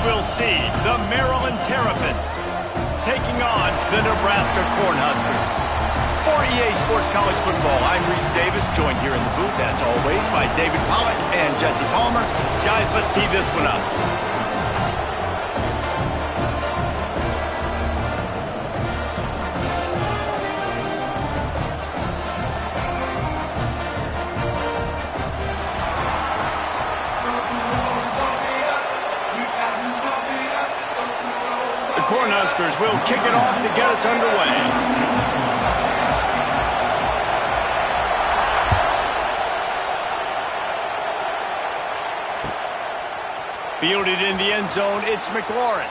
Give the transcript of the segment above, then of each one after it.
we'll see the Maryland Terrapins taking on the Nebraska Cornhuskers. For EA Sports College Football, I'm Reese Davis, joined here in the booth, as always, by David Pollack and Jesse Palmer. Guys, let's tee this one up. The Cornhuskers will kick it off to get us underway. Fielded in the end zone, it's McLaurin.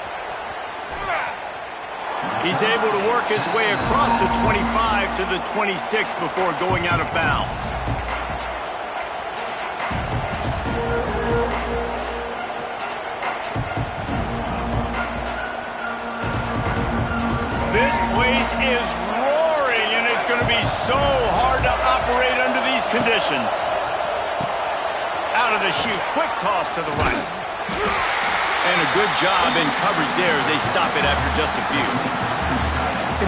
He's able to work his way across the 25 to the 26 before going out of bounds. This place is roaring, and it's going to be so hard to operate under these conditions. Out of the chute, quick toss to the right. And a good job in coverage there as they stop it after just a few.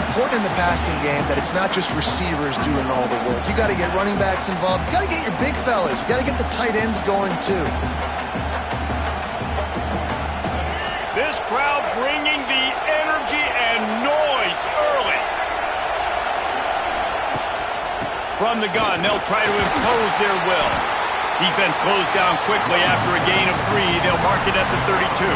Important in the passing game that it's not just receivers doing all the work. You got to get running backs involved. You got to get your big fellas. You got to get the tight ends going too. This crowd bringing the energy and noise early. From the gun, they'll try to impose their will. Defense closed down quickly after a gain of 3. They'll mark it at the 32.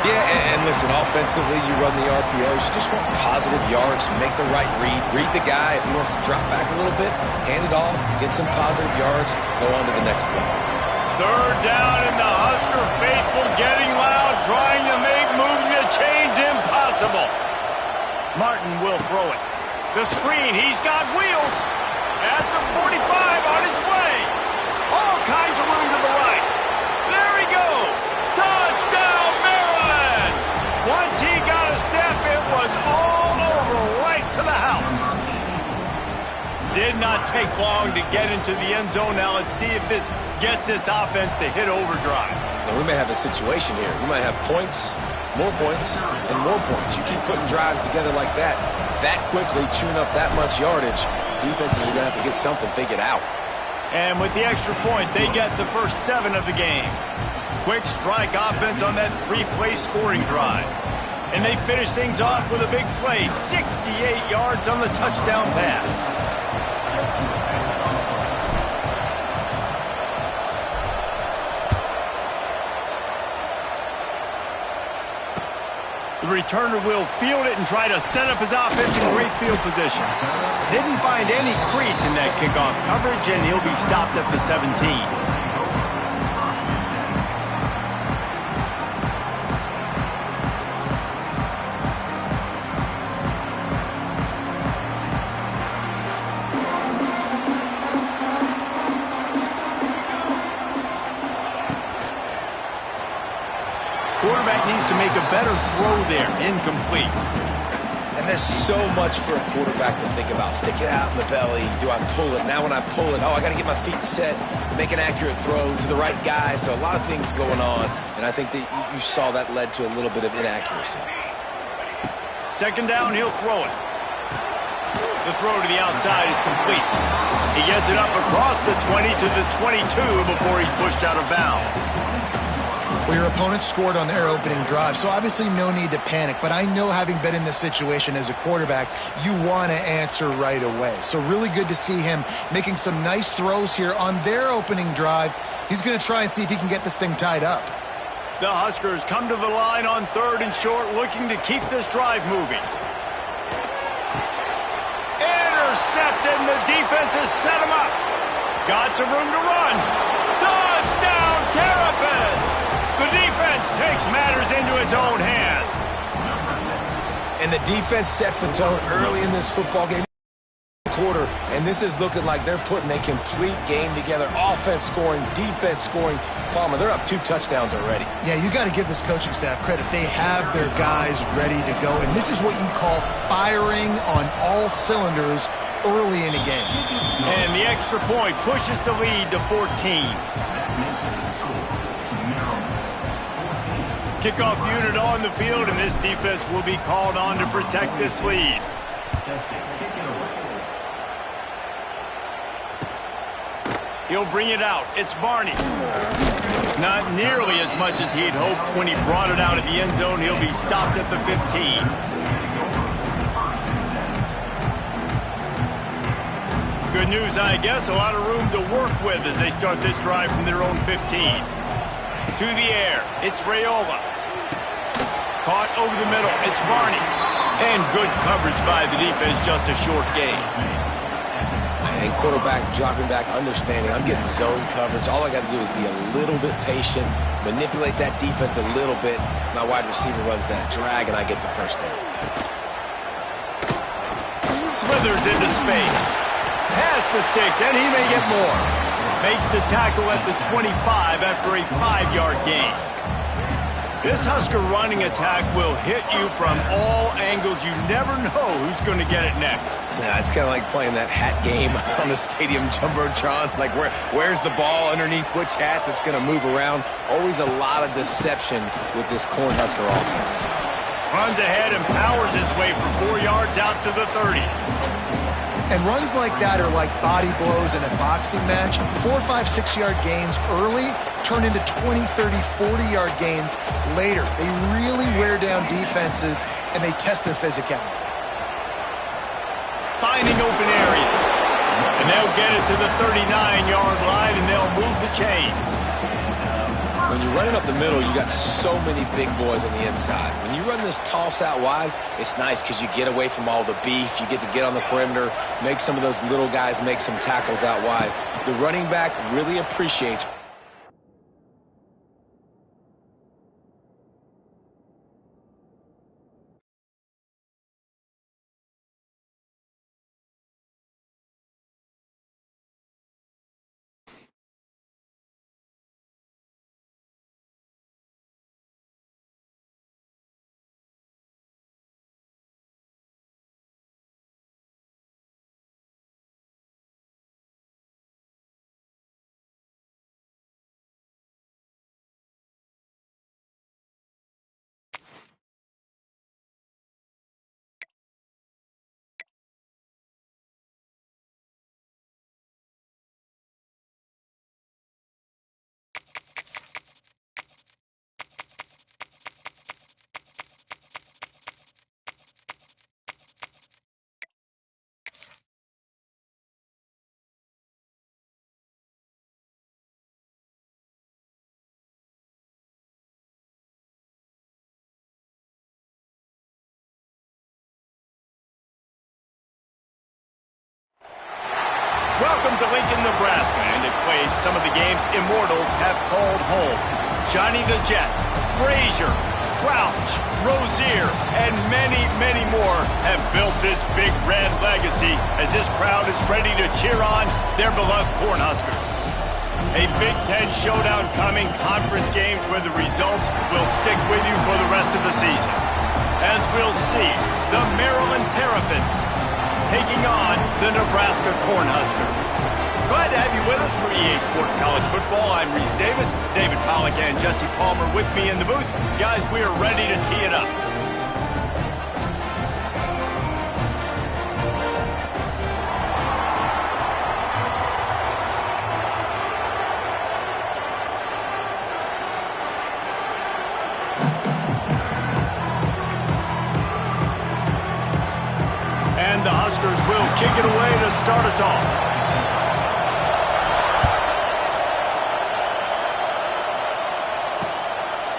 Yeah, and listen, offensively, you run the RPOs. You just want positive yards, make the right read. Read the guy. If he wants to drop back a little bit, hand it off, get some positive yards, go on to the next play. Third down, and the Husker faithful getting loud, trying to make moving the chains impossible. Martin will throw it. The screen, he's got wheels. At the 45 on his way. All kinds of room to the right. There he goes. Touchdown, Maryland. Once he got a step, it was all over right to the house. Did not take long to get into the end zone. Now let's see if this gets this offense to hit overdrive. Now, we may have a situation here. We might have points, and more points. You keep putting drives together like that quickly, chewing up that much yardage, defenses are going to have to get something figured out. And with the extra point, they get the first 7 of the game. Quick strike offense on that 3-play scoring drive. And they finish things off with a big play, 68 yards on the touchdown pass. The returner will field it and try to set up his offense in great field position. Didn't find any crease in that kickoff coverage, and he'll be stopped at the 17. Quarterback needs to make a better throw there. Incomplete. And there's so much for a quarterback to think about. Stick it out in the belly. Do I pull it? Now when I pull it, I got to get my feet set, make an accurate throw to the right guy. So a lot of things going on. And I think that you saw that led to a little bit of inaccuracy. Second down, he'll throw it. The throw to the outside is complete. He gets it up across the 20 to the 22 before he's pushed out of bounds. Well, your opponent scored on their opening drive, so obviously no need to panic. But I know, having been in this situation as a quarterback, you want to answer right away. So really good to see him making some nice throws here on their opening drive. He's going to try and see if he can get this thing tied up. The Huskers come to the line on 3rd and short, looking to keep this drive moving. Intercepted, and the defense has set him up. Got some room to run. Touchdown, Terrapins! The defense takes matters into its own hands. And the defense sets the tone early in this football game. Quarter, and this is looking like they're putting a complete game together. Offense scoring, defense scoring. Palmer, they're up 2 touchdowns already. Yeah, you got to give this coaching staff credit. They have their guys ready to go, and this is what you call firing on all cylinders early in a game. And the extra point pushes the lead to 14. Kickoff unit on the field, and this defense will be called on to protect this lead. He'll bring it out. It's Barney. Not nearly as much as he'd hoped when he brought it out of the end zone. He'll be stopped at the 15. Good news, I guess. A lot of room to work with as they start this drive from their own 15. To the air. It's Raiola. Caught over the middle. It's Barney. And good coverage by the defense. Just a short gain. And quarterback dropping back, understanding I'm getting zone coverage. All I got to do is be a little bit patient, manipulate that defense a little bit. My wide receiver runs that drag, and I get the first down. Slithers into space. Pass the sticks, and he may get more. Makes the tackle at the 25 after a 5-yard gain. This Husker running attack will hit you from all angles. You never know who's going to get it next. Yeah, it's kind of like playing that hat game on the stadium jumbotron. Like, where's the ball underneath which hat that's going to move around? Always a lot of deception with this Cornhusker offense. Runs ahead and powers his way for 4 yards out to the 30. And runs like that are like body blows in a boxing match. 4, 5, 6-yard gains early turn into 20, 30, 40-yard gains later. They really wear down defenses, and they test their physicality. Finding open areas. And they'll get it to the 39-yard line, and they'll move the chains. When you're running up the middle, you got so many big boys on the inside. When you run this toss out wide, it's nice because you get away from all the beef. You get to get on the perimeter, make some of those little guys make some tackles out wide. The running back really appreciates. Welcome to Lincoln, Nebraska, and it plays some of the games Immortals have called home. Johnny the Jet, Frazier, Crouch, Rozier, and many, many more have built this big red legacy as this crowd is ready to cheer on their beloved Cornhuskers. A Big Ten showdown coming, conference games where the results will stick with you for the rest of the season. As we'll see, the Maryland Terrapins taking on the Nebraska Cornhuskers. Glad to have you with us for EA Sports College Football. I'm Reese Davis, David Pollack and Jesse Palmer with me in the booth. Guys, we are ready to tee it up. And the Huskers will kick it away to start us off.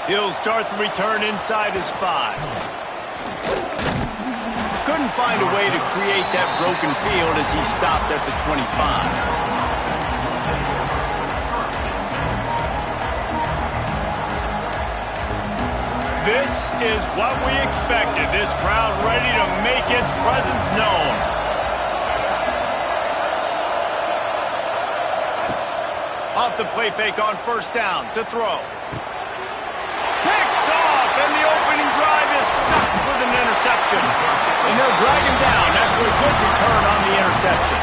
He'll start the return inside his 5. Couldn't find a way to create that broken field as he stopped at the 25. This is what we expected. This crowd ready to make its presence known. Off the play fake on first down to throw. Picked off, and the opening drive is stopped with an interception. And they'll drag him down after a good return on the interception.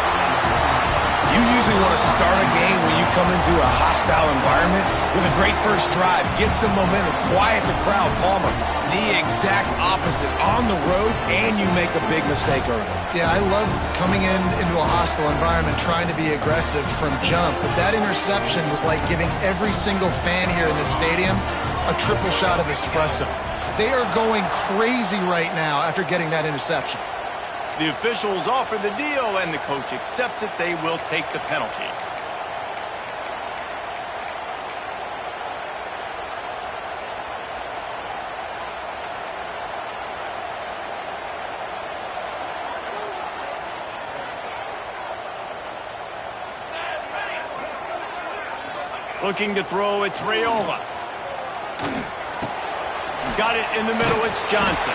You usually want to start a game when you come into a hostile environment with a great first drive, get some momentum, quiet the crowd. Palmer, the exact opposite on the road, and you make a big mistake early. Yeah, I love coming into a hostile environment, trying to be aggressive from jump, but that interception was like giving every single fan here in the stadium a triple shot of espresso. They are going crazy right now after getting that interception. The officials offer the deal, and the coach accepts it. They will take the penalty. Looking to throw, it's Raiola. Got it in the middle, it's Johnson.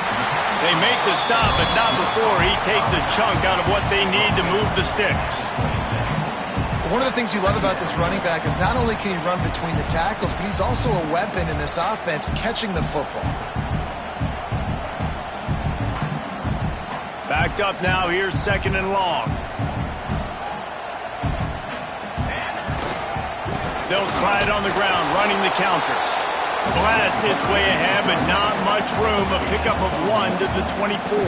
They make the stop, but not before he takes a chunk out of what they need to move the sticks. One of the things you love about this running back is not only can he run between the tackles, but he's also a weapon in this offense, catching the football. Backed up now, here's 2nd and long. They'll try it on the ground, running the counter. Blast his way ahead, but not much room. A pickup of 1 to the 24.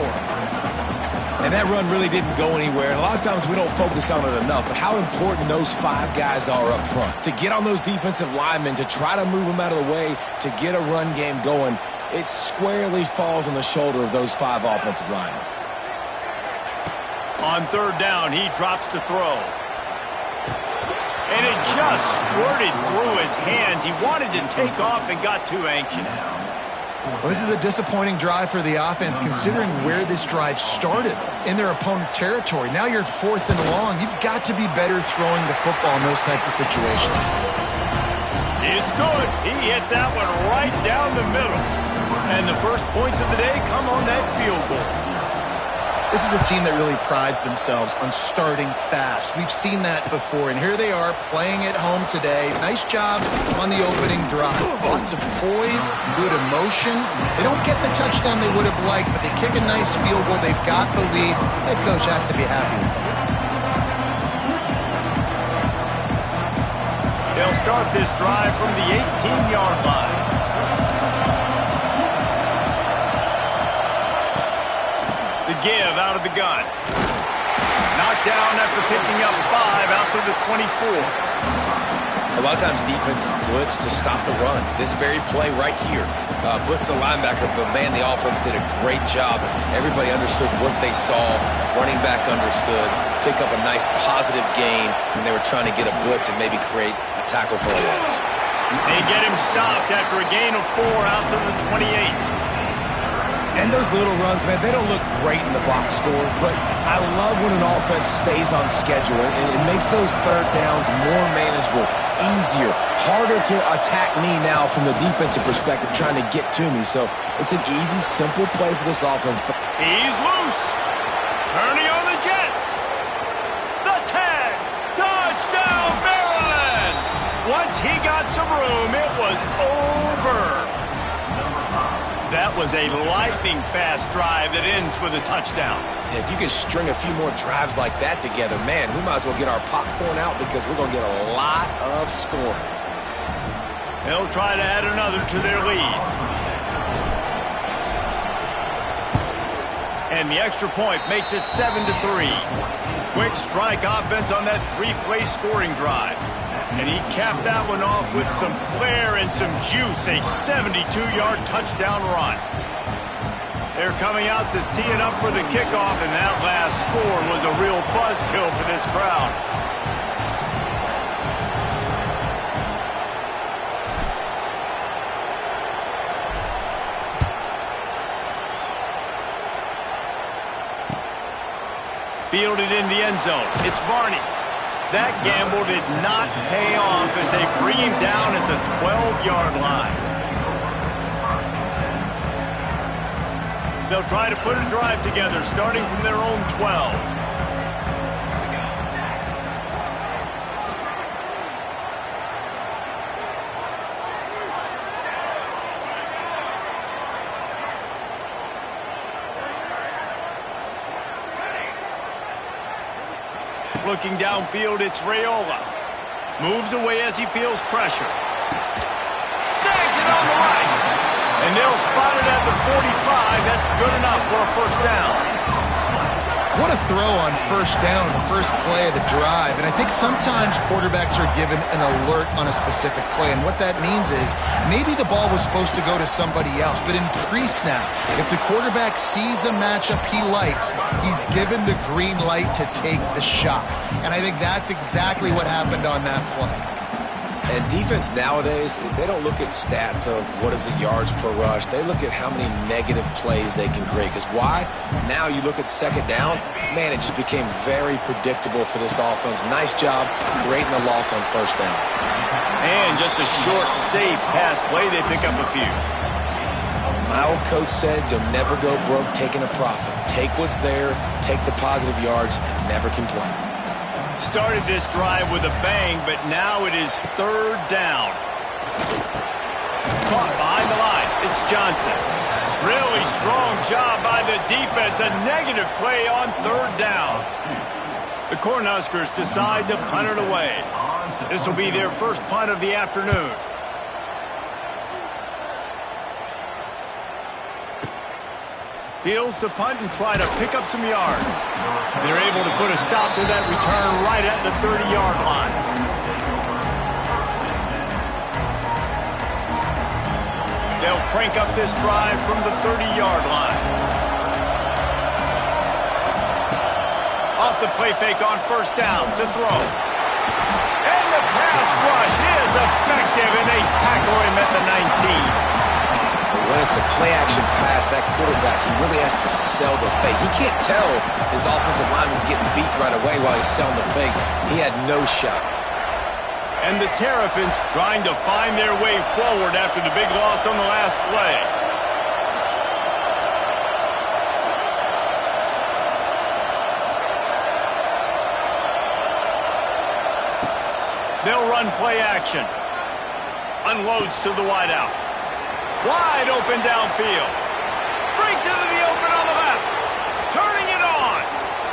And that run really didn't go anywhere. And a lot of times we don't focus on it enough, but how important those 5 guys are up front. To get on those defensive linemen, to try to move them out of the way, to get a run game going, it squarely falls on the shoulder of those 5 offensive linemen. On 3rd down, he drops to throw. And it just squirted through his hands. He wanted to take off and got too anxious. Well, this is a disappointing drive for the offense, considering where this drive started, in their opponent territory. Now you're 4th and long. You've got to be better throwing the football in those types of situations. It's good. He hit that one right down the middle. And the first points of the day come on that field goal. This is a team that really prides themselves on starting fast. We've seen that before, and here they are playing at home today. Nice job on the opening drive. Lots of poise, good emotion. They don't get the touchdown they would have liked, but they kick a nice field goal. They've got the lead. Head coach has to be happy with that. They'll start this drive from the 18-yard line. The give out of the gun. Knocked down after picking up 5 out to the 24. A lot of times defenses blitz to stop the run. This very play right here, blitz the linebacker, but man, the offense did a great job. Everybody understood what they saw. Running back understood. Pick up a nice positive gain when they were trying to get a blitz and maybe create a tackle for a loss. They get him stopped after a gain of 4 out to the 28. And those little runs, man, they don't look great in the box score, but I love when an offense stays on schedule. It makes those 3rd downs more manageable, easier, harder to attack me now from the defensive perspective trying to get to me. So it's an easy, simple play for this offense. He's loose. Turning on the Jets. The tag. Touchdown, Maryland. Once he got some room, it was over. That was a lightning-fast drive that ends with a touchdown. If you can string a few more drives like that together, man, we might as well get our popcorn out because we're going to get a lot of scoring. They'll try to add another to their lead. And the extra point makes it 7-3. Quick strike offense on that 3-play scoring drive. And he capped that one off with some flair and some juice, a 72-yard touchdown run. They're coming out to tee it up for the kickoff, and that last score was a real buzzkill for this crowd. Fielded in the end zone. It's Barney. That gamble did not pay off as they bring him down at the 12-yard line. They'll try to put a drive together, starting from their own 12. Looking downfield, it's Raiola. Moves away as he feels pressure. Snags it on the right. And they'll spot it at the 45. That's good enough for a first down. What a throw on first down, the first play of the drive. And I think sometimes quarterbacks are given an alert on a specific play. And what that means is maybe the ball was supposed to go to somebody else. But in pre-snap, if the quarterback sees a matchup he likes, he's given the green light to take the shot. And I think that's exactly what happened on that play. And defense nowadays, they don't look at stats of what is the yards per rush. They look at how many negative plays they can create. Because why? Now you look at second down, man, it just became very predictable for this offense. Nice job creating the loss on first down. And just a short, safe pass play, they pick up a few. My old coach said you'll never go broke taking a profit. Take what's there, take the positive yards, and never complain. Started this drive with a bang, but now it is third down. Caught behind the line. It's Johnson. Really strong job by the defense. A negative play on third down. The Cornhuskers decide to punt it away. This will be their first punt of the afternoon. Fields to punt and try to pick up some yards. They're able to put a stop to that return right at the 30-yard line. They'll crank up this drive from the 30-yard line. Off the play fake on first down to throw. And the pass rush is effective, and they tackle him at the 19. When it's a play-action pass, that quarterback, he really has to sell the fake. He can't tell his offensive lineman's getting beat right away while he's selling the fake. He had no shot. And the Terrapins trying to find their way forward after the big loss on the last play. They'll run play action. Unloads to the wideout. Wide open downfield. Breaks into the open on the left. Turning it on.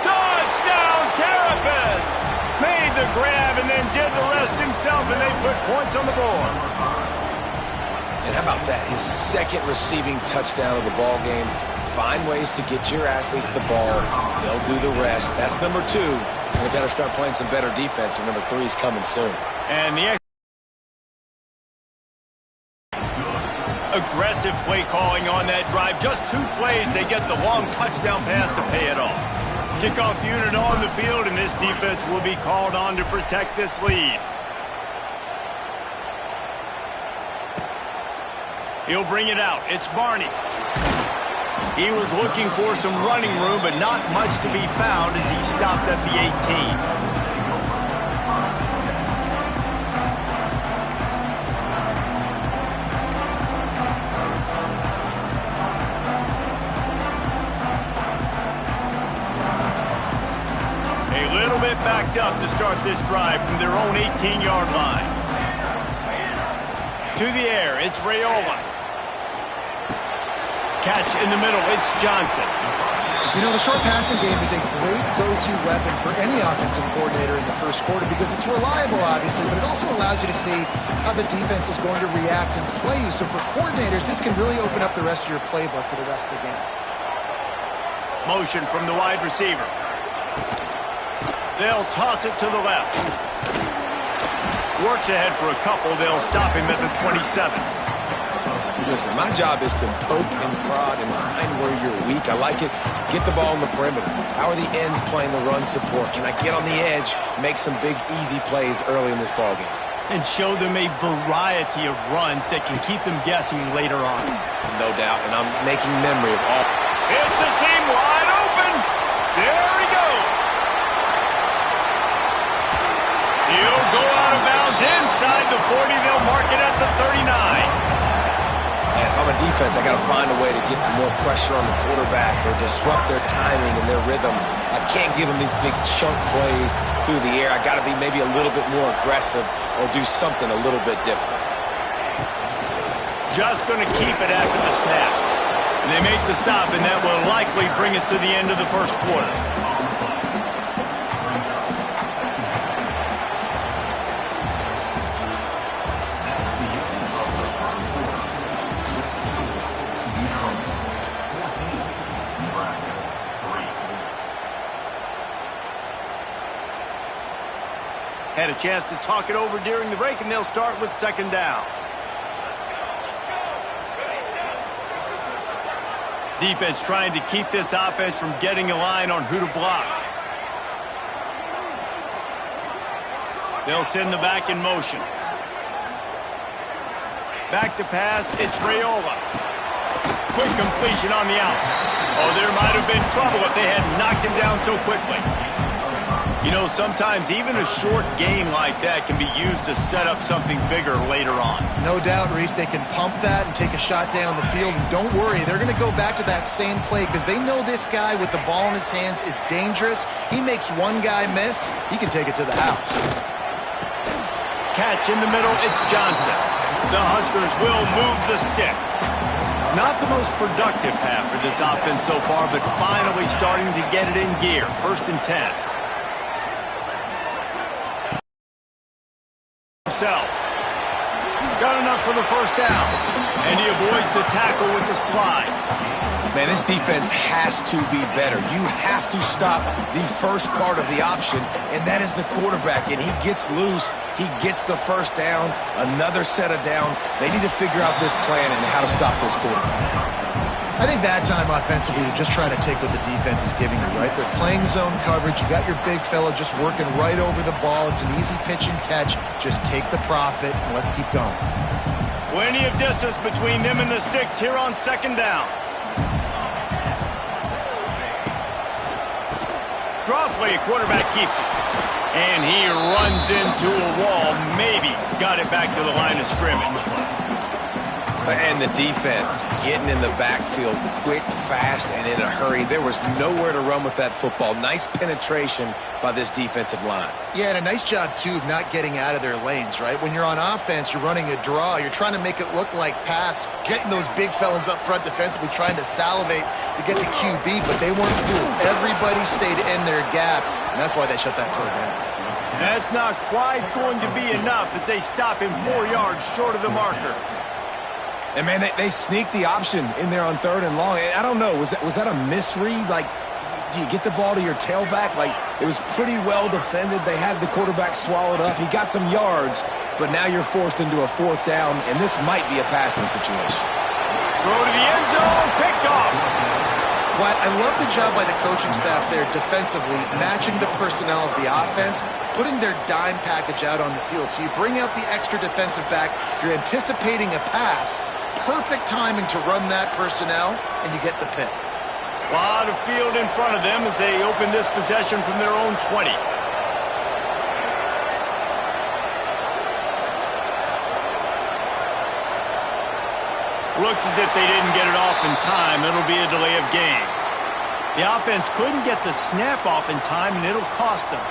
Touchdown, Terrapins. Made the grab and then did the rest himself, and they put points on the board. And how about that? His second receiving touchdown of the ball game. Find ways to get your athletes the ball. They'll do the rest. That's number 2. They better start playing some better defense, or number 3 is coming soon. And the aggressive play calling on that drive. Just 2 plays, they get the long touchdown pass to pay it off. Kickoff unit on the field, and this defense will be called on to protect this lead. He'll bring it out. It's Barney. He was looking for some running room, but not much to be found as he stopped at the 18. Backed up to start this drive from their own 18-yard line. To the air, it's Raiola. Catch in the middle, it's Johnson. You know, the short passing game is a great go-to weapon for any offensive coordinator in the first quarter because it's reliable, obviously, but it also allows you to see how the defense is going to react and play you. So for coordinators, this can really open up the rest of your playbook for the rest of the game. Motion from the wide receiver. They'll toss it to the left. Works ahead for a couple. They'll stop him at the 27. Listen, my job is to poke and prod and find where you're weak. I like it. Get the ball in the perimeter. How are the ends playing the run support? Can I get on the edge, make some big, easy plays early in this ballgame? And show them a variety of runs that can keep them guessing later on. No doubt, and I'm making memory of all. It's a seam wide open. There he goes. He'll go out of bounds inside the 40. They'll mark it at the 39. And if I'm a defense, I got to find a way to get some more pressure on the quarterback or disrupt their timing and their rhythm. I can't give them these big chunk plays through the air. I got to be maybe a little bit more aggressive or do something a little bit different. Just going to keep it after the snap. And they make the stop, and that will likely bring us to the end of the first quarter. Had a chance to talk it over during the break, and they'll start with second down. Defense trying to keep this offense from getting a line on who to block. They'll send the back in motion. Back to pass, it's Raiola. Quick completion on the out. Oh, there might have been trouble if they had knocked him down so quickly. You know, sometimes even a short game like that can be used to set up something bigger later on. No doubt, Reese, they can pump that and take a shot down the field. And don't worry, they're going to go back to that same play because they know this guy with the ball in his hands is dangerous. He makes one guy miss, he can take it to the house. Catch in the middle, it's Johnson. The Huskers will move the sticks. Not the most productive half for this offense so far, but finally starting to get it in gear. 1st and 10. Got enough for the first down. And he avoids the tackle with the slide. Man, this defense has to be better. You have to stop the first part of the option, and that is the quarterback. And he gets loose. He gets the first down, another set of downs. They need to figure out this plan and how to stop this quarterback. I think that time offensively, you're just trying to take what the defense is giving you, right? They're playing zone coverage. You got your big fella just working right over the ball. It's an easy pitch and catch. Just take the profit and let's keep going. Plenty of distance between them and the sticks here on second down. Draw play, quarterback keeps it. And he runs into a wall. Maybe got it back to the line of scrimmage. And the defense getting in the backfield quick, fast, and in a hurry. There was nowhere to run with that football. Nice penetration by this defensive line. Yeah, and a nice job, too, of not getting out of their lanes, right? When you're on offense, you're running a draw. You're trying to make it look like pass, getting those big fellas up front defensively, trying to salivate to get the QB, but they weren't fooled. Everybody stayed in their gap, and that's why they shut that play down. That's not quite going to be enough as they stop him 4 yards short of the marker. And, man, they sneaked the option in there on 3rd and long. And I don't know, was that a misread? Like, do you get the ball to your tailback? Like, it was pretty well defended. They had the quarterback swallowed up. He got some yards, but now you're forced into a 4th down, and this might be a passing situation. Throw to the end zone, picked off. Well, I love the job by the coaching staff there defensively, matching the personnel of the offense, putting their dime package out on the field. So you bring out the extra defensive back, you're anticipating a pass, perfect timing to run that personnel, and you get the pick. A lot of field in front of them as they open this possession from their own 20. Looks as if they didn't get it off in time. It'll be a delay of game. The offense couldn't get the snap off in time, and it'll cost them.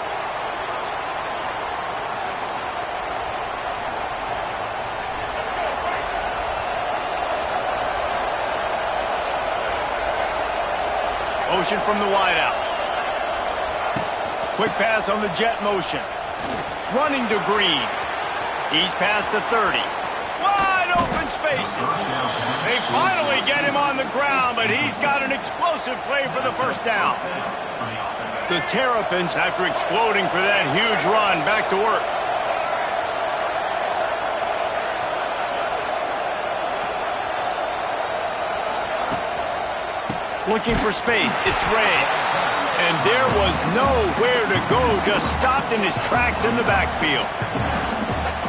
Motion from the wideout. Quick pass on the jet motion. Running to Green. He's past the 30. Wide open spaces. They finally get him on the ground, but he's got an explosive play for the first down. The Terrapins, after exploding for that huge run, back to work. Looking for space, it's Ray. And there was nowhere to go, just stopped in his tracks in the backfield.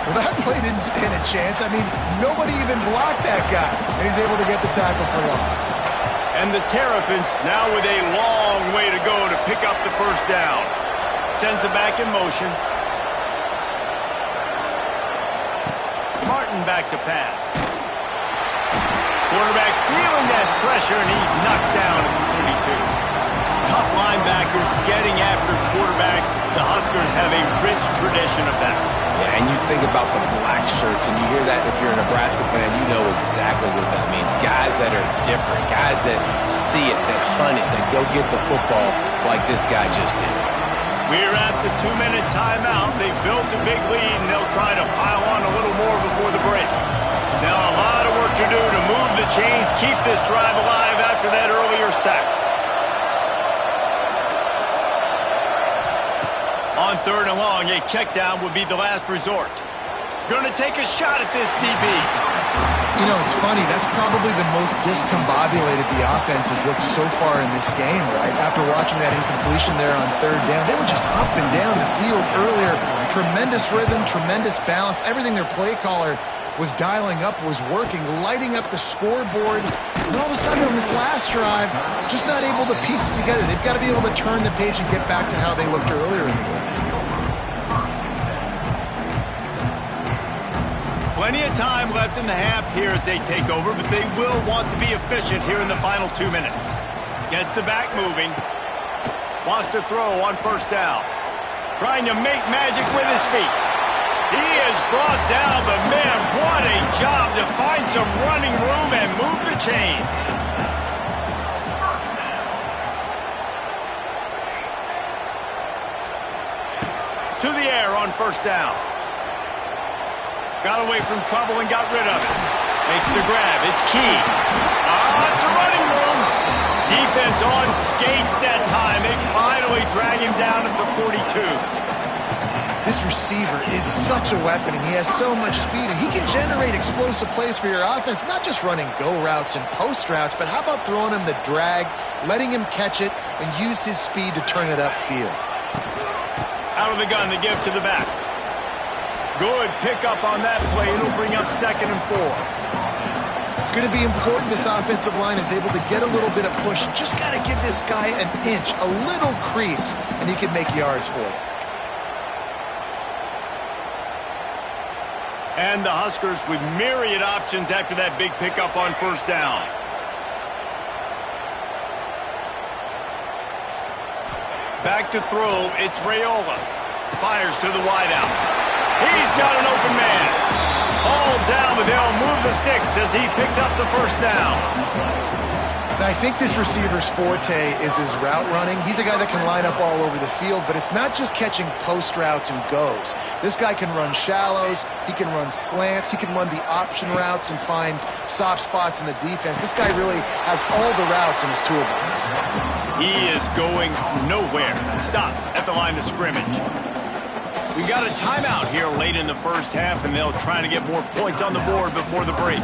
Well, that play didn't stand a chance. I mean, nobody even blocked that guy. And he's able to get the tackle for loss. And the Terrapins now with a long way to go to pick up the first down. Sends it back in motion. Martin back to pass. Quarterback feeling that pressure, and he's knocked down at the 32. Tough linebackers getting after quarterbacks. The Huskers have a rich tradition of that. Yeah, and you think about the black shirts, and you hear that if you're a Nebraska fan, you know exactly what that means. Guys that are different, guys that see it, that hunt it, that go get the football like this guy just did. We're at the 2-minute timeout. They've built a big lead, and they'll try to pile on a little more before the break. Now a lot of work to do to move the chains, keep this drive alive after that earlier sack. On On 3rd and long, a check down would be the last resort. Going to take a shot at this DB. You know, it's funny. That's probably the most discombobulated the offense has looked so far in this game, right? After watching that incompletion there on 3rd down, they were just up and down the field earlier. Tremendous rhythm, tremendous balance. Everything their play caller was dialing up was working, lighting up the scoreboard. And all of a sudden on this last drive, just not able to piece it together. They've got to be able to turn the page and get back to how they looked earlier in the game. Plenty of time left in the half here as they take over, but they will want to be efficient here in the final 2 minutes. Gets the back moving. Wants to throw on 1st down. Trying to make magic with his feet. He has brought down the man. What a job to find some running room and move the chains. To the air on 1st down. Got away from trouble and got rid of it. Makes the grab. It's key. It's a running room. Defense on skates that time. They finally drag him down at the 42. This receiver is such a weapon, and he has so much speed, and he can generate explosive plays for your offense, not just running go routes and post routes, but how about throwing him the drag, letting him catch it, and use his speed to turn it upfield. Out of the gun to give to the back. Good pickup on that play. It'll bring up 2nd and 4. It's going to be important this offensive line is able to get a little bit of push. Just got to give this guy an inch, a little crease, and he can make yards for it. And the Huskers with myriad options after that big pickup on 1st down. Back to throw. It's Raiola. Fires to the wideout. He's got an open man. All down, but they'll move the sticks as he picks up the 1st down. And I think this receiver's forte is his route running. He's a guy that can line up all over the field, but it's not just catching post routes and goes. This guy can run shallows. He can run slants. He can run the option routes and find soft spots in the defense. This guy really has all the routes in his toolbox. He is going nowhere. Stop at the line of scrimmage. We got a timeout here late in the 1st half, and they'll try to get more points on the board before the break.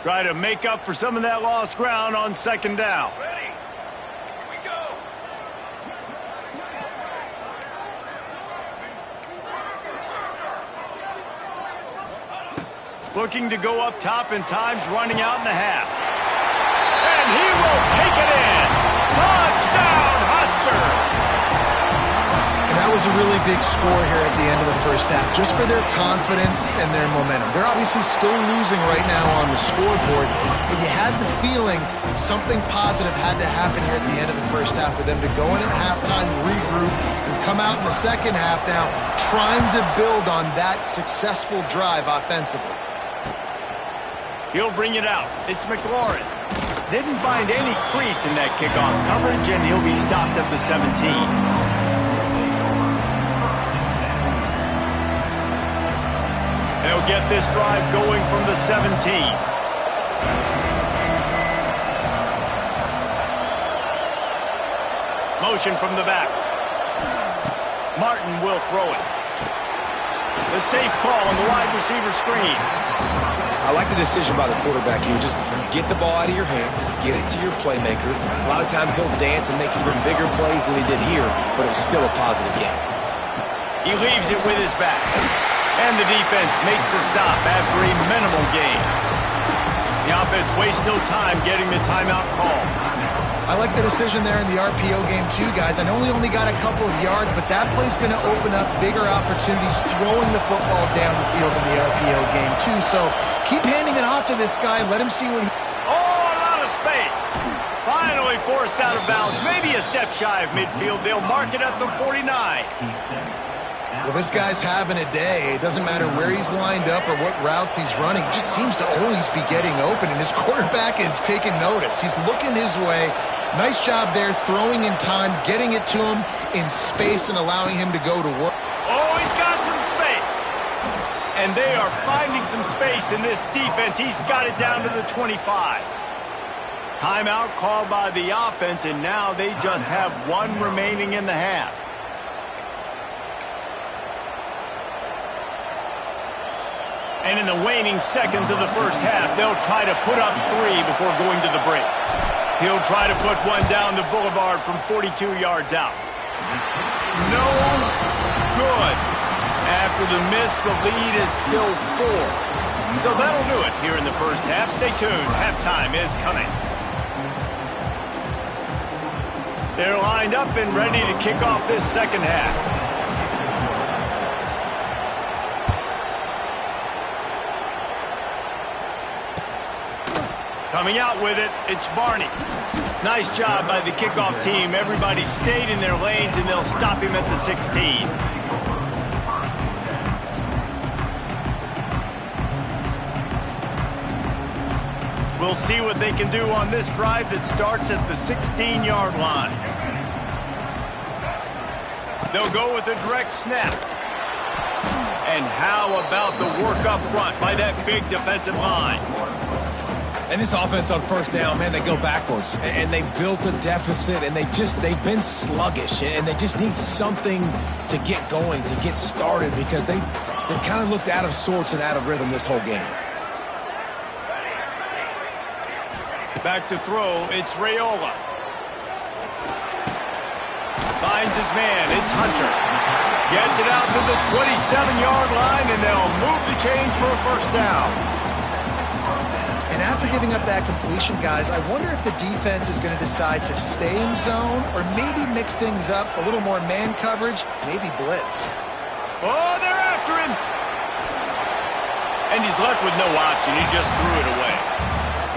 Try to make up for some of that lost ground on 2nd down. Ready. Here we go. Looking to go up top, and time's running out in the half. And he will take it in. Touchdown, Husker! And that was a really big score here at the end of the 1st half, just for their confidence and their momentum. They're obviously still losing right now on the scoreboard, but you had the feeling something positive had to happen here at the end of the 1st half for them to go in at halftime, regroup, and come out in the 2nd half now trying to build on that successful drive offensively. He'll bring it out. It's McLaurin. Didn't find any crease in that kickoff coverage, and he'll be stopped at the 17. They'll get this drive going from the 17. Motion from the back. Martin will throw it. The safe call on the wide receiver screen. I like the decision by the quarterback here. Just get the ball out of your hands, get it to your playmaker. A lot of times he'll dance and make even bigger plays than he did here, but it was still a positive game. He leaves it with his back. And the defense makes the stop after a minimal gain. The offense wastes no time getting the timeout call. I like the decision there in the RPO game too, guys. I know he only got a couple of yards, but that play's going to open up bigger opportunities throwing the football down the field in the RPO game too. So keep handing it off to this guy. Let him see what he... Oh, a lot of space. Finally forced out of bounds. Maybe a step shy of midfield. They'll mark it at the 49. Well, this guy's having a day. It doesn't matter where he's lined up or what routes he's running. He just seems to always be getting open, and his quarterback is taking notice. He's looking his way. Nice job there, throwing in time, getting it to him in space, and allowing him to go to work. Oh, he's got some space. And they are finding some space in this defense. He's got it down to the 25. Timeout called by the offense, and now they just have one remaining in the half. And in the waning seconds of the first half, they'll try to put up 3 before going to the break. He'll try to put one down the boulevard from 42 yards out. No good. After the miss, the lead is still 4. So that'll do it here in the first half. Stay tuned. Halftime is coming. They're lined up and ready to kick off this second half. Coming out with it, it's Barney. Nice job by the kickoff team. Everybody stayed in their lanes, and they'll stop him at the 16. We'll see what they can do on this drive that starts at the 16-yard line. They'll go with a direct snap. And how about the work up front by that big defensive line? And this offense on first down, man, they go backwards. And they built a deficit, and they've been sluggish. And they just need something to get going, to get started, because they've kind of looked out of sorts and out of rhythm this whole game. Back to throw, it's Raiola. Finds his man, it's Hunter. Gets it out to the 27-yard line, and they'll move the chains for a first down. And after giving up that completion, guys, I wonder if the defense is going to decide to stay in zone or maybe mix things up, a little more man coverage, maybe blitz. Oh, they're after him. And he's left with no option. He just threw it away.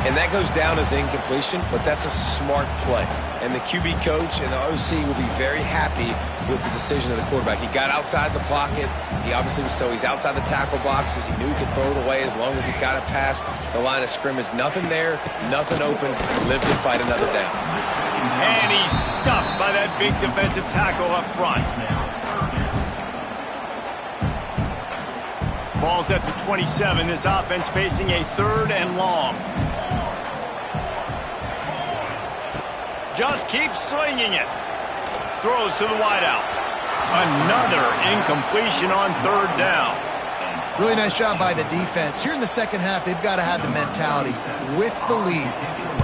And that goes down as incompletion, but that's a smart play. And the QB coach and the OC will be very happy with the decision of the quarterback. He got outside the pocket. He obviously he's outside the tackle boxes. He knew he could throw it away as long as he got it past the line of scrimmage. Nothing there, nothing open. Live to fight another down. And he's stuffed by that big defensive tackle up front. Ball's at the 27. This offense facing a 3rd and long. Just keeps slinging it. Throws to the wideout. Another incompletion on 3rd down. Really nice job by the defense. Here in the second half, they've got to have the mentality with the lead.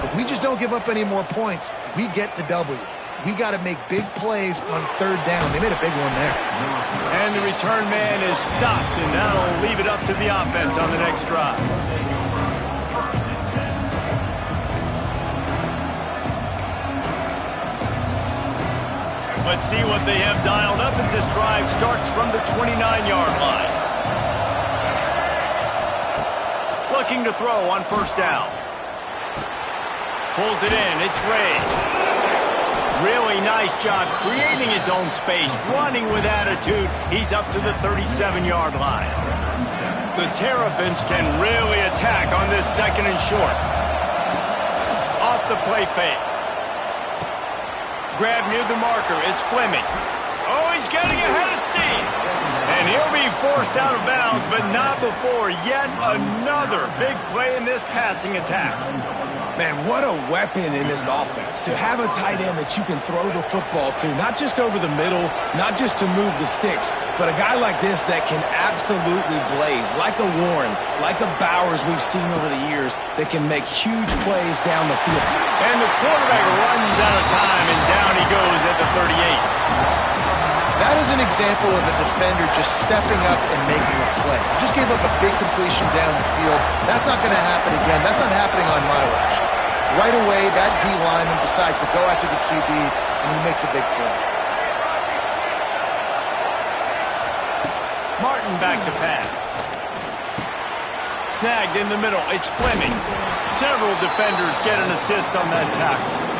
If we just don't give up any more points, we get the W. We got to make big plays on 3rd down. They made a big one there. And the return man is stopped, and that'll leave it up to the offense on the next drive. Let's see what they have dialed up as this drive starts from the 29-yard line. Looking to throw on first down. Pulls it in. It's Ray. Really nice job creating his own space, running with attitude. He's up to the 37-yard line. The Terrapins can really attack on this 2nd and short. Off the play fake. Grab near the marker is Fleming. Oh, he's getting ahead of steam. And he'll be forced out of bounds, but not before yet another big play in this passing attack. Man, what a weapon in this offense. To have a tight end that you can throw the football to, not just over the middle, not just to move the sticks, but a guy like this that can absolutely blaze, like a Warren, like a Bowers we've seen over the years, that can make huge plays down the field. And the quarterback runs out of time, and down he goes at the 38. That is an example of a defender just stepping up and making a play. Just gave up a big completion down the field. That's not going to happen again. That's not happening on my watch. Right away, that D lineman decides to go after the QB, and he makes a big play. Martin back to pass. Snagged in the middle. It's Fleming. Several defenders get an assist on that tackle.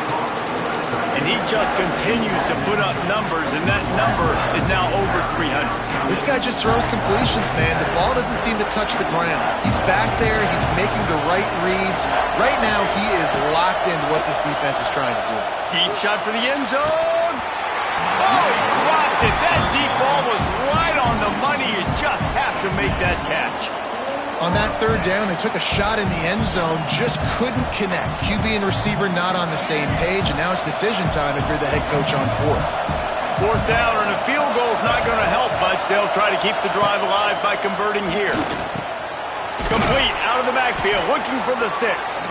and he just continues to put up numbers, and that number is now over 300. This guy just throws completions, man. The ball doesn't seem to touch the ground. He's back there. He's making the right reads. Right now, he is locked into what this defense is trying to do. Deep shot for the end zone. Oh, he dropped it. That deep ball was right on the money. You just have to make that catch. On that third down, they took a shot in the end zone, just couldn't connect. QB and receiver not on the same page, and now it's decision time if you're the head coach on fourth. Fourth down, and a field goal's not going to help much. They'll try to keep the drive alive by converting here. Complete, out of the backfield, looking for the sticks.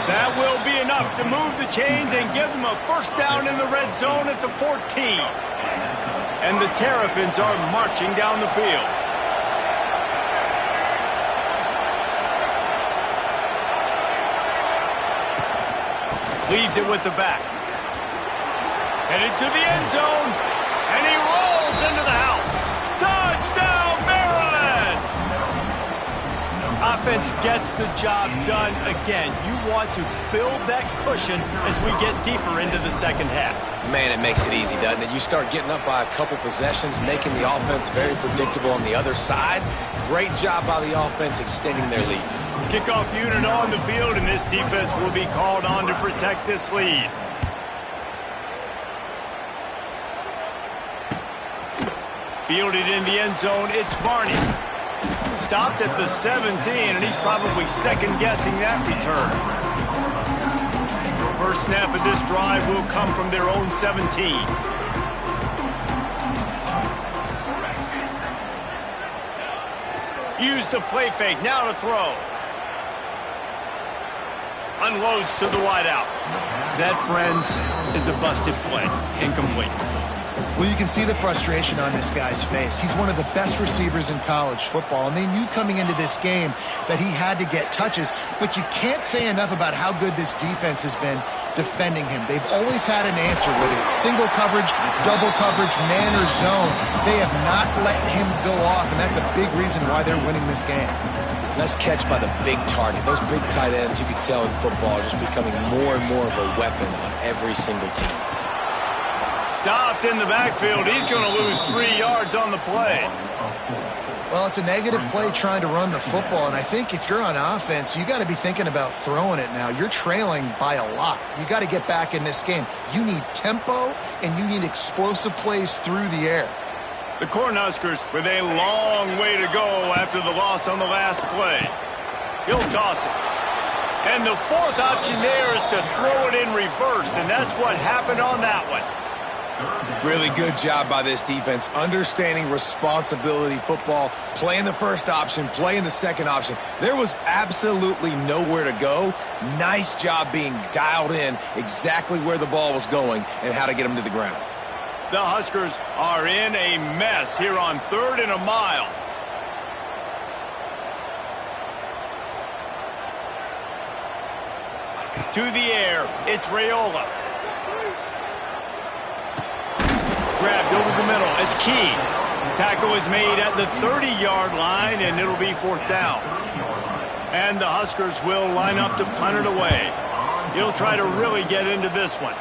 That will be enough to move the chains and give them a first down in the red zone at the 14. And the Terrapins are marching down the field. Leaves it with the back. Headed to the end zone. And he rolls into the house. Touchdown, Maryland! Offense gets the job done again. You want to build that cushion as we get deeper into the second half. Man, it makes it easy, doesn't it? You start getting up by a couple possessions, making the offense very predictable on the other side. Great job by the offense extending their lead. Kickoff unit on the field, and this defense will be called on to protect this lead. Fielded in the end zone, it's Barney. Stopped at the 17, and he's probably second-guessing that return. First snap of this drive will come from their own 17. Use the play fake, now to throw. Unloads to the wideout. That, friends, is a busted play. Incomplete. Well, you can see the frustration on this guy's face. He's one of the best receivers in college football, and they knew coming into this game that he had to get touches, but you can't say enough about how good this defense has been defending him. They've always had an answer, whether it's single coverage, double coverage, man or zone. They have not let him go off, and that's a big reason why they're winning this game. Nice catch by the big target. Those big tight ends, you can tell in football, are just becoming more and more of a weapon on every single team. Stopped in the backfield. He's going to lose 3 yards on the play. Well, it's a negative play trying to run the football, and I think if you're on offense, you got to be thinking about throwing it now. You're trailing by a lot. You got to get back in this game. You need tempo, and you need explosive plays through the air. The Cornhuskers with a long way to go after the loss on the last play. He'll toss it. And the fourth option there is to throw it in reverse, and that's what happened on that one. Really good job by this defense, understanding responsibility football, playing the first option, playing the second option. There was absolutely nowhere to go. Nice job being dialed in exactly where the ball was going and how to get them to the ground. The Huskers are in a mess here on 3rd and a mile. To the air, it's Raiola. Grabbed over the middle, it's Key. Tackle is made at the 30-yard line, and it'll be 4th down. And the Huskers will line up to punt it away. He'll try to really get into this one.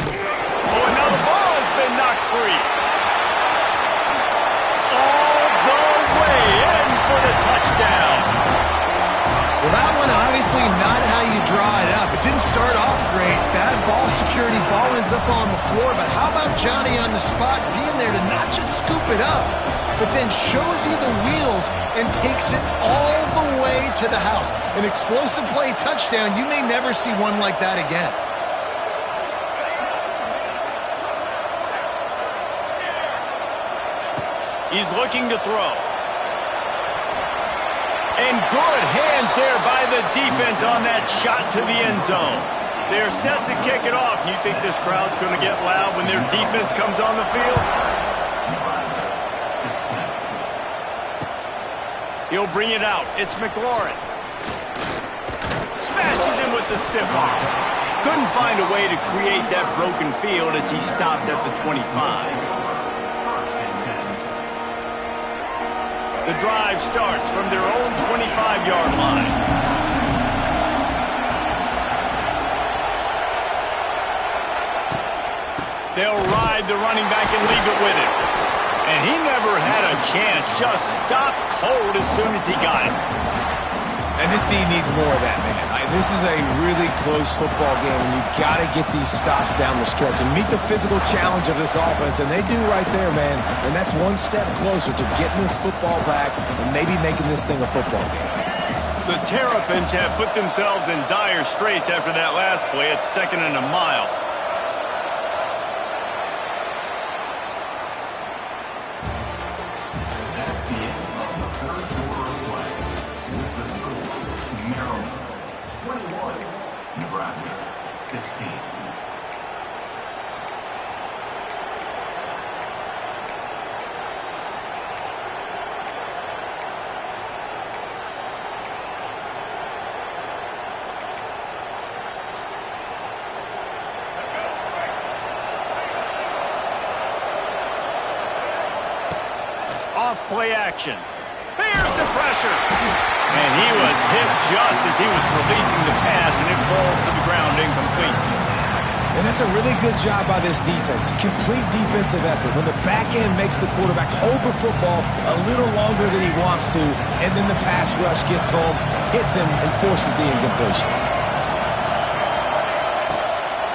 Oh, and now the ball has been knocked free. All the way in for the touchdown. Well, that one obviously not how you draw it up. It didn't start off great. Bad ball security. Ball ends up on the floor. But how about Johnny on the spot being there to not just scoop it up, but then shows you the wheels and takes it all the way to the house. An explosive play touchdown. You may never see one like that again. He's looking to throw. And good hands there by the defense on that shot to the end zone. They're set to kick it off. You think this crowd's going to get loud when their defense comes on the field? He'll bring it out. It's McLaurin. Smashes him with the stiff arm. Couldn't find a way to create that broken field as he stopped at the 25. The drive starts from their own 25-yard line. They'll ride the running back and leave it with him. And he never had a chance. Just stopped cold as soon as he got it. And this team needs more of that, man. This is a really close football game, and you've got to get these stops down the stretch and meet the physical challenge of this offense, and they do right there, man. And that's one step closer to getting this football back and maybe making this thing a football game. The Terrapins have put themselves in dire straits after that last play at 2nd and a mile. Play action. Fearsome pressure. And he was hit just as he was releasing the pass, and it falls to the ground incomplete. And that's a really good job by this defense. Complete defensive effort. When the back end makes the quarterback hold the football a little longer than he wants to, and then the pass rush gets home, hits him, and forces the incompletion.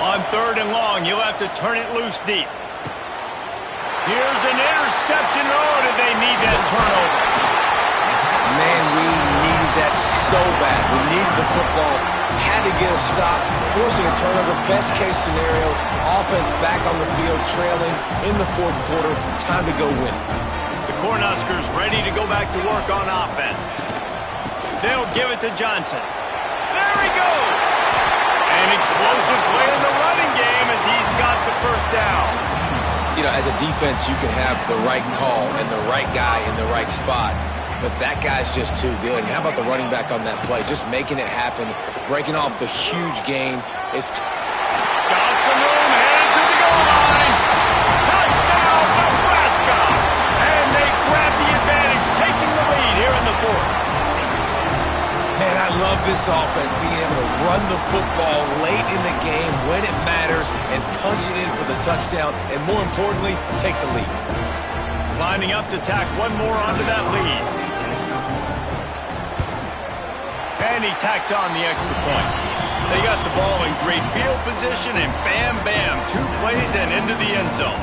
On 3rd and long, you'll have to turn it loose deep. Here's an interception. Oh, did they need that turnover? Man, we needed that so bad. We needed the football. Had to get a stop. Forcing a turnover. Best case scenario. Offense back on the field, trailing in the 4th quarter. Time to go win it. The Cornhuskers ready to go back to work on offense. They'll give it to Johnson. There he goes. An explosive play in the running game as he's got the first down. You know, as a defense, you can have the right call and the right guy in the right spot, but that guy's just too good. And how about the running back on that play? Just making it happen, breaking off the huge gain. Got some room, headed to the goal line. Touchdown, Nebraska! And they grab the advantage, taking the lead here in the 4th. Man, I love this offense, being able to run the football late in the game when it matters and punch it in for the touchdown, and more importantly, take the lead. Lining up to tack one more onto that lead. And he tacks on the extra point. They got the ball in great field position, and bam, bam, 2 plays and into the end zone.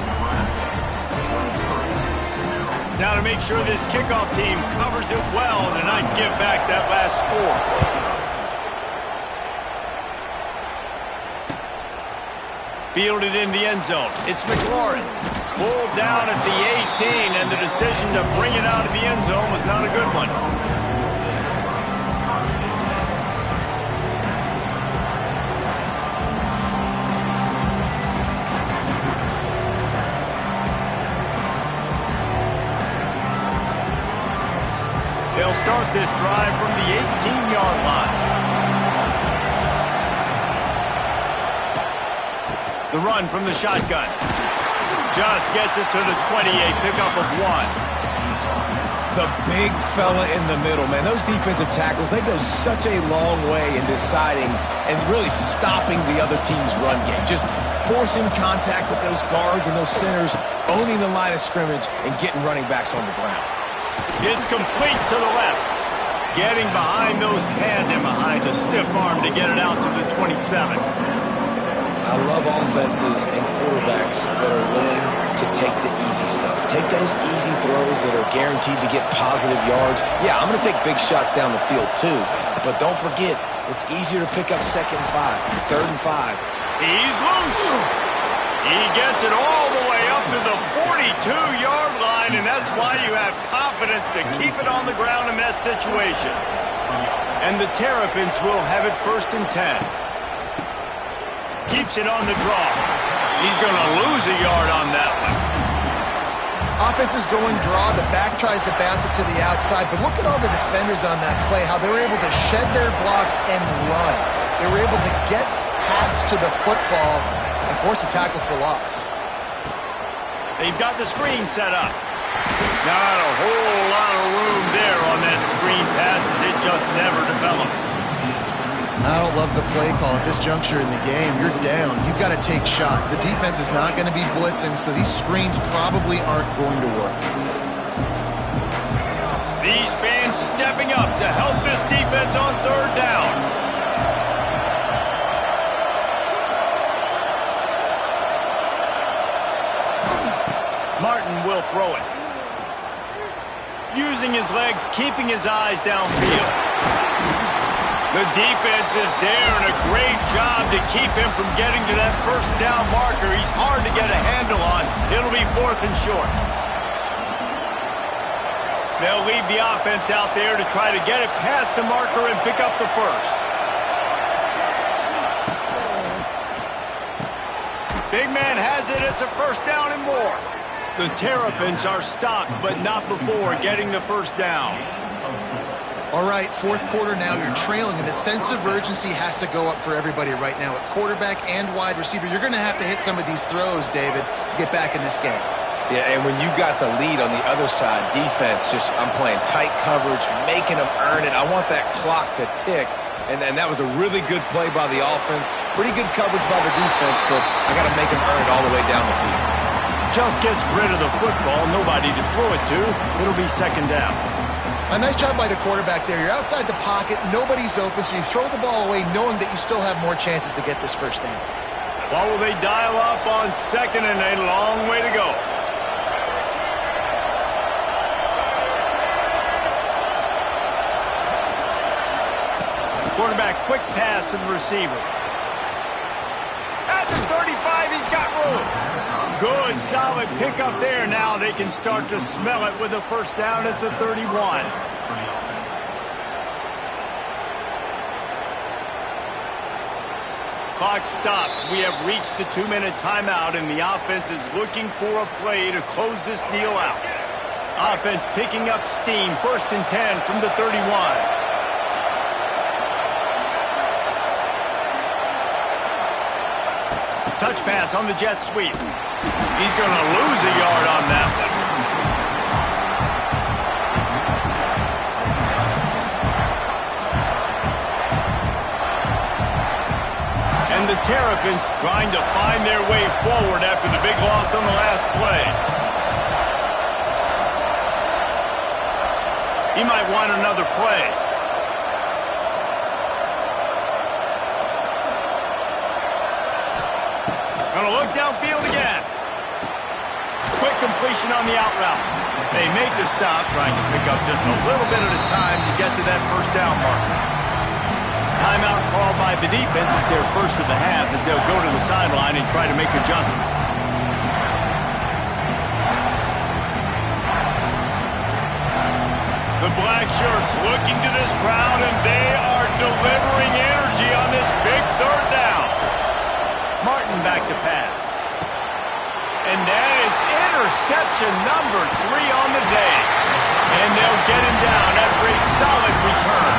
Now to make sure this kickoff team covers it well and not give back that last score. Fielded in the end zone. It's McLaurin. Pulled down at the 18, and the decision to bring it out of the end zone was not a good one. They'll start this drive from the 18-yard line. The run from the shotgun. Just gets it to the 28, pickup of 1. The big fella in the middle, man. Those defensive tackles, they go such a long way in deciding and really stopping the other team's run game. Just forcing contact with those guards and those centers, owning the line of scrimmage, and getting running backs on the ground. It's complete to the left. Getting behind those pads and behind a stiff arm to get it out to the 27. I love offenses and quarterbacks that are willing to take the easy stuff. Take those easy throws that are guaranteed to get positive yards. Yeah, I'm going to take big shots down the field too. But don't forget, it's easier to pick up 2nd and 5, 3rd and 5. He's loose. He gets it all the way up to the 42-yard line, and that's why you have confidence to keep it on the ground in that situation. And the Terrapins will have it 1st and 10. Keeps it on the draw. He's going to lose a yard on that one. Offense is going draw. The back tries to bounce it to the outside, but look at all the defenders on that play, how they were able to shed their blocks and run. They were able to get pads to the football and force a tackle for loss. They've got the screen set up. Not a whole lot of room there on that screen pass as it just never developed. I don't love the play call at this juncture in the game. You're down. You've got to take shots. The defense is not going to be blitzing, so these screens probably aren't going to work. These fans stepping up to help this defense on third down. Martin will throw it. Using his legs, keeping his eyes downfield. The defense is there, and a great job to keep him from getting to that first down marker. He's hard to get a handle on. It'll be 4th and short. They'll leave the offense out there to try to get it past the marker and pick up the first. Big man has it. It's a first down and more. The Terrapins are stopped, but not before getting the first down. All right, 4th quarter now. You're trailing, and the sense of urgency has to go up for everybody right now. At quarterback and wide receiver, you're going to have to hit some of these throws, David, to get back in this game. Yeah, and when you got the lead on the other side, defense, I'm playing tight coverage, making them earn it. I want that clock to tick. And that was a really good play by the offense. Pretty good coverage by the defense, but I got to make them earn it all the way down the field. Just gets rid of the football. Nobody to throw it to. It'll be 2nd down. A nice job by the quarterback there. You're outside the pocket. Nobody's open, so you throw the ball away knowing that you still have more chances to get this first down. What will they dial up on 2nd and a long way to go? Quarterback, quick pass to the receiver. At the 35, he's got room. Good, solid pickup there. Now they can start to smell it with a first down at the 31. Clock stops. We have reached the 2-minute timeout, and the offense is looking for a play to close this deal out. Offense picking up steam. 1st and 10 from the 31. Touch pass on the jet sweep. He's going to lose a yard on that one. And the Terrapins trying to find their way forward after the big loss on the last play. He might want another play. Going to look downfield again. Quick completion on the out route. They make the stop, trying to pick up just a little bit at a time to get to that first down mark. Timeout called by the defense. It's their first of the half as they'll go to the sideline and try to make adjustments. The black shirts looking to this crowd, and they are delivering energy on this big 3rd down. Martin back to pass. And that is interception number 3 on the day. And they'll get him down after a solid return.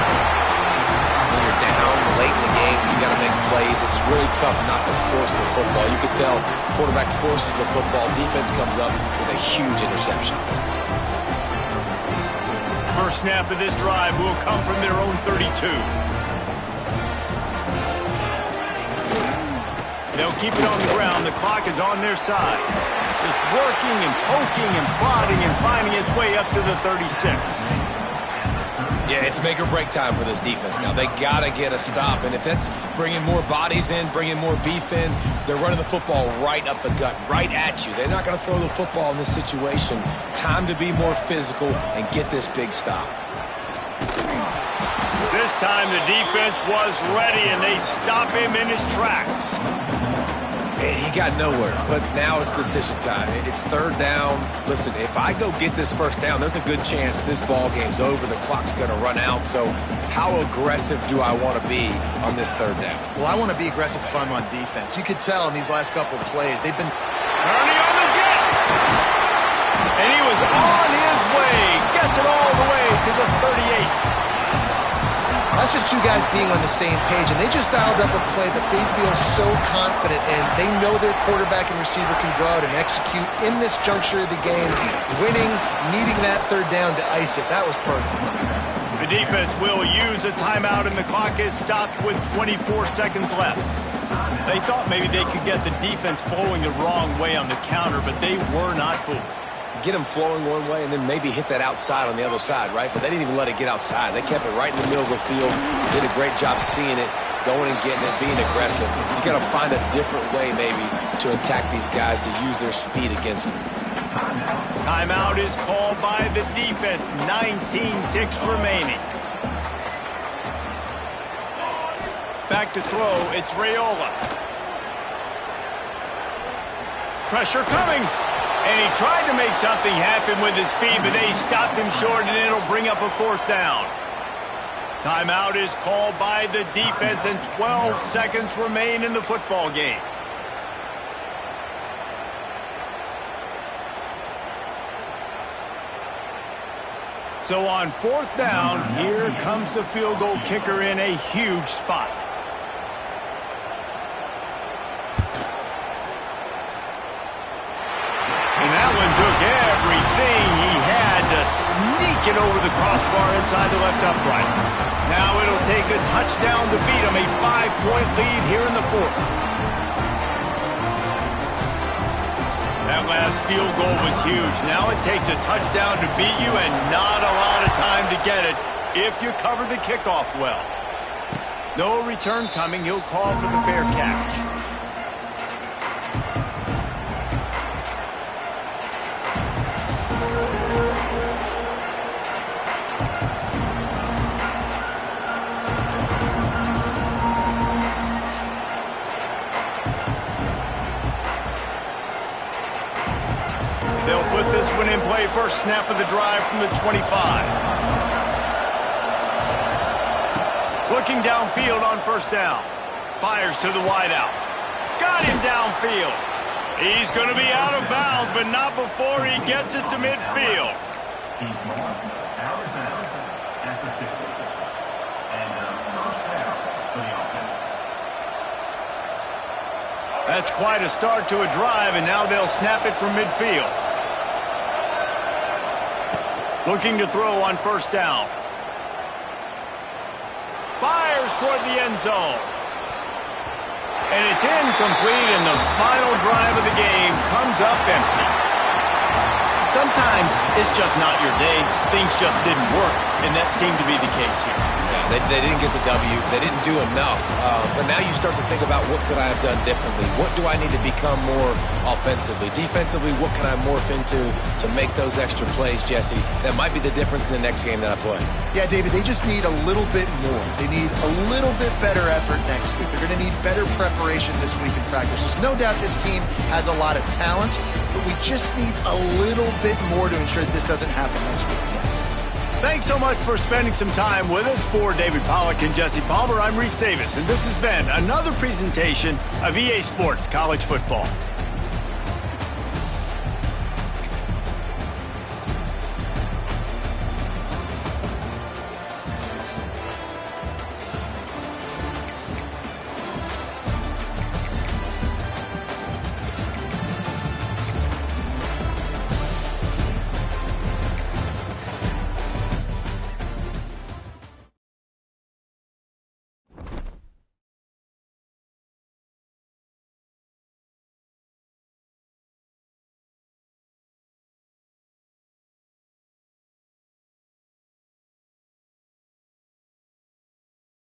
When you're down late in the game, you got to make plays. It's really tough not to force the football. You can tell quarterback forces the football. Defense comes up with a huge interception. First snap of this drive will come from their own 32. They'll keep it on the ground. The clock is on their side. Just working and poking and prodding and finding his way up to the 36. Yeah, it's make or break time for this defense now. They got to get a stop. And if that's bringing more bodies in, bringing more beef in, they're running the football right up the gut, right at you. They're not going to throw the football in this situation. Time to be more physical and get this big stop. This time the defense was ready, and they stop him in his tracks. He got nowhere, but now it's decision time. It's 3rd down. Listen, if I go get this first down, there's a good chance this ball game's over. The clock's going to run out. So how aggressive do I want to be on this 3rd down? Well, I want to be aggressive if I'm on defense. You could tell in these last couple of plays, they've been... Turning on the Jets! And he was on his way. Gets it all the way to the 38. That's just two guys being on the same page, and they just dialed up a play that they feel so confident in. They know their quarterback and receiver can go out and execute in this juncture of the game, winning, needing that 3rd down to ice it. That was perfect. The defense will use a timeout, and the clock is stopped with 24 seconds left. They thought maybe they could get the defense flowing the wrong way on the counter, but they were not fooled. Get them flowing one way and then maybe hit that outside on the other side, right? But they didn't even let it get outside. They kept it right in the middle of the field. Did a great job seeing it, going and getting it, being aggressive. You got to find a different way maybe to attack these guys, to use their speed against them. Timeout is called by the defense. 19 ticks remaining. Back to throw, it's Raiola. Pressure coming. And he tried to make something happen with his feet, but they stopped him short, and it'll bring up a 4th down. Timeout is called by the defense, and 12 seconds remain in the football game. So on 4th down, here comes the field goal kicker in a huge spot. And that one took everything he had to sneak it over the crossbar inside the left upright. Now it'll take a touchdown to beat him, a 5-point lead here in the 4th. That last field goal was huge. Now it takes a touchdown to beat you and not a lot of time to get it if you cover the kickoff well. No return coming. He'll call for the fair catch. They'll put this one in play. First snap of the drive from the 25. Looking downfield on 1st down. Fires to the wideout. Got him downfield. He's going to be out of bounds, but not before he gets it to midfield. He's out of bounds at the 50. And first down for the offense. That's quite a start to a drive, and now they'll snap it from midfield. Looking to throw on 1st down. Fires toward the end zone. And it's incomplete, and the final drive of the game comes up empty. Sometimes it's just not your day. Things just didn't work, and that seemed to be the case here. Yeah, they didn't get the W. They didn't do enough. But now you start to think about, what could I have done differently? What do I need to become more offensively? Defensively, what can I morph into to make those extra plays, Jesse? That might be the difference in the next game that I play. Yeah, David, they just need a little bit more. They need a little bit better effort next week. They're going to need better preparation this week in practice. There's no doubt this team has a lot of talent, but we just need a little bit more to ensure that this doesn't happen next week. Thanks so much for spending some time with us. For David Pollack and Jesse Palmer, I'm Reese Davis, and this has been another presentation of EA Sports College Football.